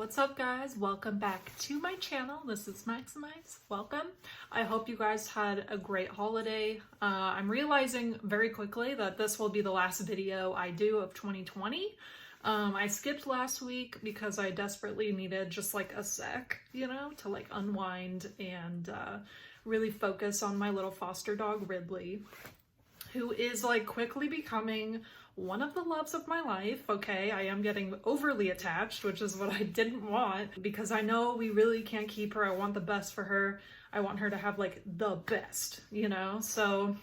What's up guys? Welcome back to my channel. This is Maximize. Welcome. I hope you guys had a great holiday. I'm realizing very quickly that this will be the last video I do of 2020. I skipped last week because I desperately needed just like a sec, you know, to like unwind and really focus on my little foster dog Ridley, who is like quickly becoming one of the loves of my life. Okay, I am getting overly attached, which is what I didn't want because I know we really can't keep her. I want the best for her. I want her to have like the best, you know? So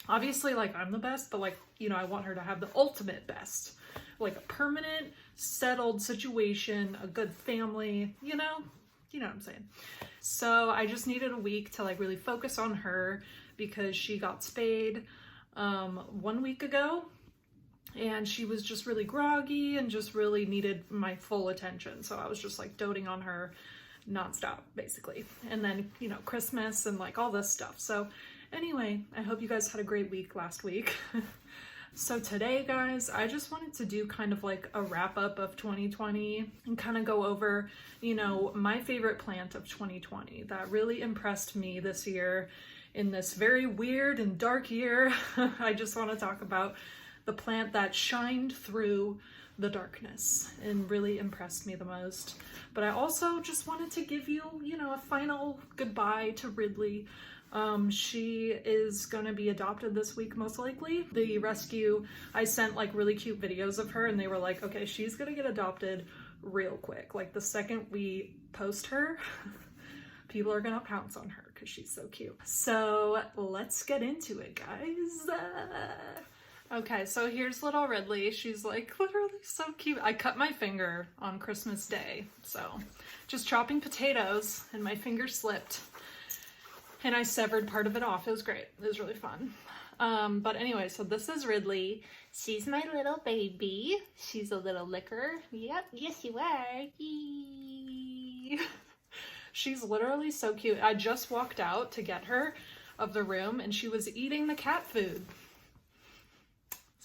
obviously like I'm the best, but like, you know, I want her to have the ultimate best, like a permanent settled situation, a good family, you know what I'm saying? So I just needed a week to like really focus on her because she got spayed 1 week ago. And she was just really groggy and just really needed my full attention. So I was just like doting on her nonstop, basically. And then, you know, Christmas and like all this stuff. So anyway, I hope you guys had a great week last week. So today, guys, I just wanted to do kind of like a wrap up of 2020 and kind of go over, you know, my favorite plant of 2020 that really impressed me this year in this very weird and dark year. I just want to talk about the plant that shined through the darkness and really impressed me the most. But I also just wanted to give you, you know, a final goodbye to Ridley. She is gonna be adopted this week, most likely. The rescue, I sent like really cute videos of her and they were like, okay, she's gonna get adopted real quick. Like the second we post her, people are gonna pounce on her because she's so cute. So let's get into it, guys. Okay, so here's little Ridley. She's like literally so cute. I cut my finger on Christmas Day, so just chopping potatoes and my finger slipped and I severed part of it off. It was great. It was really fun. But anyway, so this is Ridley. She's my little baby. She's a little licker. Yep, yes you are. Yee. She's literally so cute. I just walked out to get her of the room and she was eating the cat food.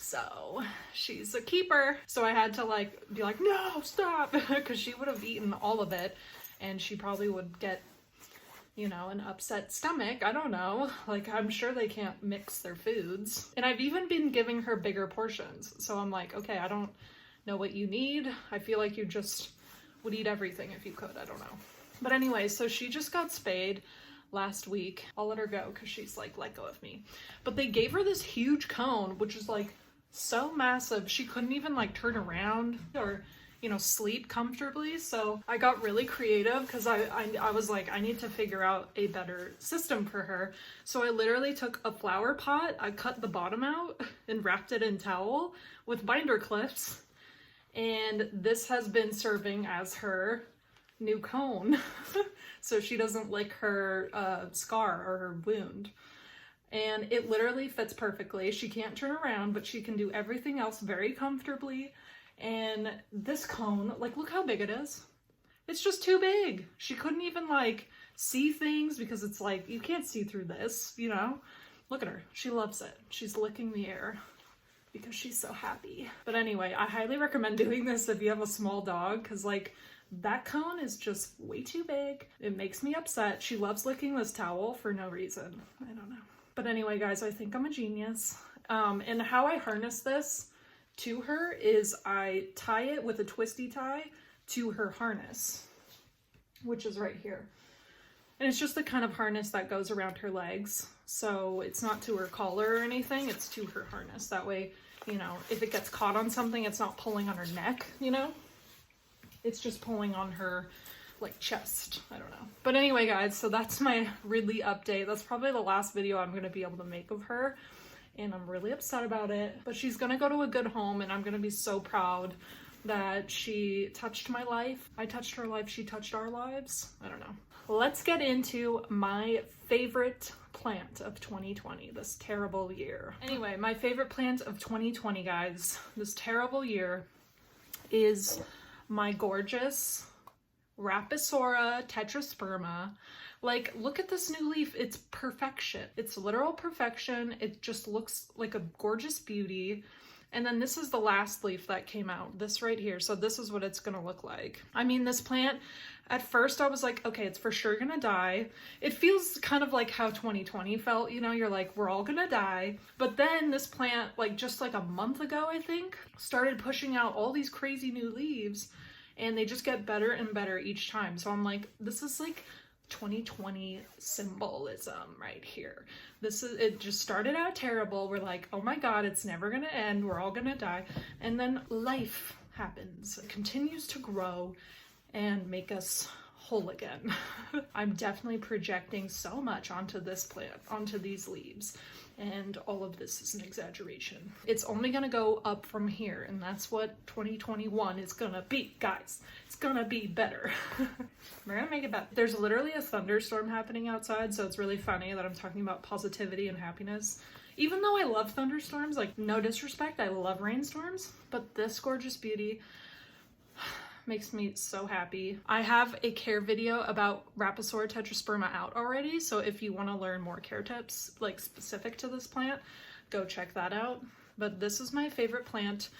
So she's a keeper. So I had to like be like, no, stop, because she would have eaten all of it and she probably would get, you know, an upset stomach. I don't know. Like, I'm sure they can't mix their foods. And I've even been giving her bigger portions. So I'm like, okay, I don't know what you need. I feel like you just would eat everything if you could. I don't know. But anyway, so she just got spayed last week. I'll let her go because she's like, let go of me. But they gave her this huge cone, which is like so massive she couldn't even like turn around or, you know, sleep comfortably. So I got really creative because I was like, I need to figure out a better system for her. So I literally took a flower pot, I cut the bottom out and wrapped it in towel with binder clips, and this has been serving as her new cone so she doesn't lick her scar or her wound. And it literally fits perfectly. She can't turn around, but she can do everything else very comfortably. And this cone, like, look how big it is. It's just too big. She couldn't even like see things because it's like, you can't see through this, you know? Look at her. She loves it. She's licking the air because she's so happy. But anyway, I highly recommend doing this if you have a small dog because like that cone is just way too big. It makes me upset. She loves licking this towel for no reason. I don't know. But anyway, guys, I think I'm a genius. And how I harness this to her is I tie it with a twisty tie to her harness, which is right here. And it's just the kind of harness that goes around her legs. So it's not to her collar or anything, it's to her harness. That way, you know, if it gets caught on something, it's not pulling on her neck, you know? It's just pulling on her like chest. I don't know. But anyway, guys, so that's my Ridley update. That's probably the last video I'm going to be able to make of her. And I'm really upset about it. But she's going to go to a good home and I'm going to be so proud that she touched my life. I touched her life. She touched our lives. I don't know. Let's get into my favorite plant of 2020, this terrible year. Anyway, my favorite plant of 2020, guys, this terrible year is my gorgeous Rapidora tetrasperma. Like, look at this new leaf. It's perfection. It's literal perfection. It just looks like a gorgeous beauty. And then this is the last leaf that came out, this right here. So this is what it's gonna look like. I mean, this plant, at first I was like, okay, it's for sure gonna die. It feels kind of like how 2020 felt, you know, you're like, we're all gonna die. But then this plant, like just like a month ago, I think, started pushing out all these crazy new leaves, and they just get better and better each time. So I'm like, this is like 2020 symbolism right here. It just started out terrible. We're like, oh my God, it's never gonna end. We're all gonna die. And then life happens. It continues to grow and make us whole again. I'm definitely projecting so much onto this plant, onto these leaves. And all of this is an exaggeration. It's only gonna go up from here, and that's what 2021 is gonna be, guys. It's gonna be better. We're gonna make it better. There's literally a thunderstorm happening outside, so it's really funny that I'm talking about positivity and happiness. Even though I love thunderstorms, like no disrespect, I love rainstorms, but this gorgeous beauty makes me so happy. I have a care video about Rhapsora tetrasperma out already, so if you want to learn more care tips like specific to this plant, go check that out. But this is my favorite plant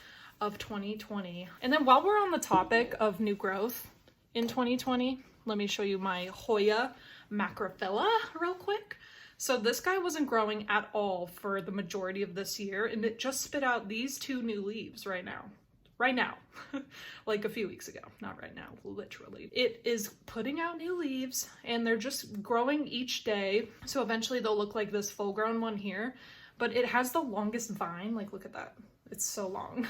of 2020. And then while we're on the topic of new growth in 2020, let me show you my Hoya macrophylla real quick. So this guy wasn't growing at all for the majority of this year, and it just spit out these 2 new leaves right now. Like a few weeks ago, not right now, literally. It is putting out new leaves, and they're just growing each day. So eventually they'll look like this full grown one here, but it has the longest vine. Like, look at that. It's so long.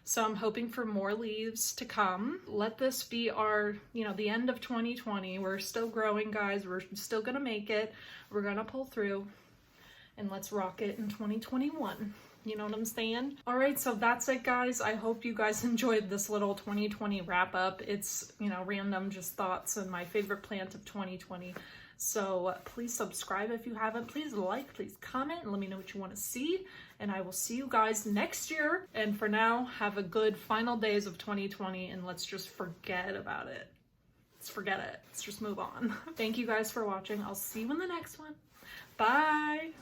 So I'm hoping for more leaves to come. Let this be our, you know, the end of 2020. We're still growing, guys. We're still gonna make it. We're gonna pull through, and let's rock it in 2021. You know what I'm saying? All right, so that's it, guys. I hope you guys enjoyed this little 2020 wrap up. It's, you know, random just thoughts and my favorite plant of 2020. So please subscribe if you haven't. Please like, please comment, and let me know what you want to see. And I will see you guys next year. And for now, have a good final days of 2020, and let's just forget about it. Let's forget it. Let's just move on. Thank you guys for watching. I'll see you in the next one. Bye.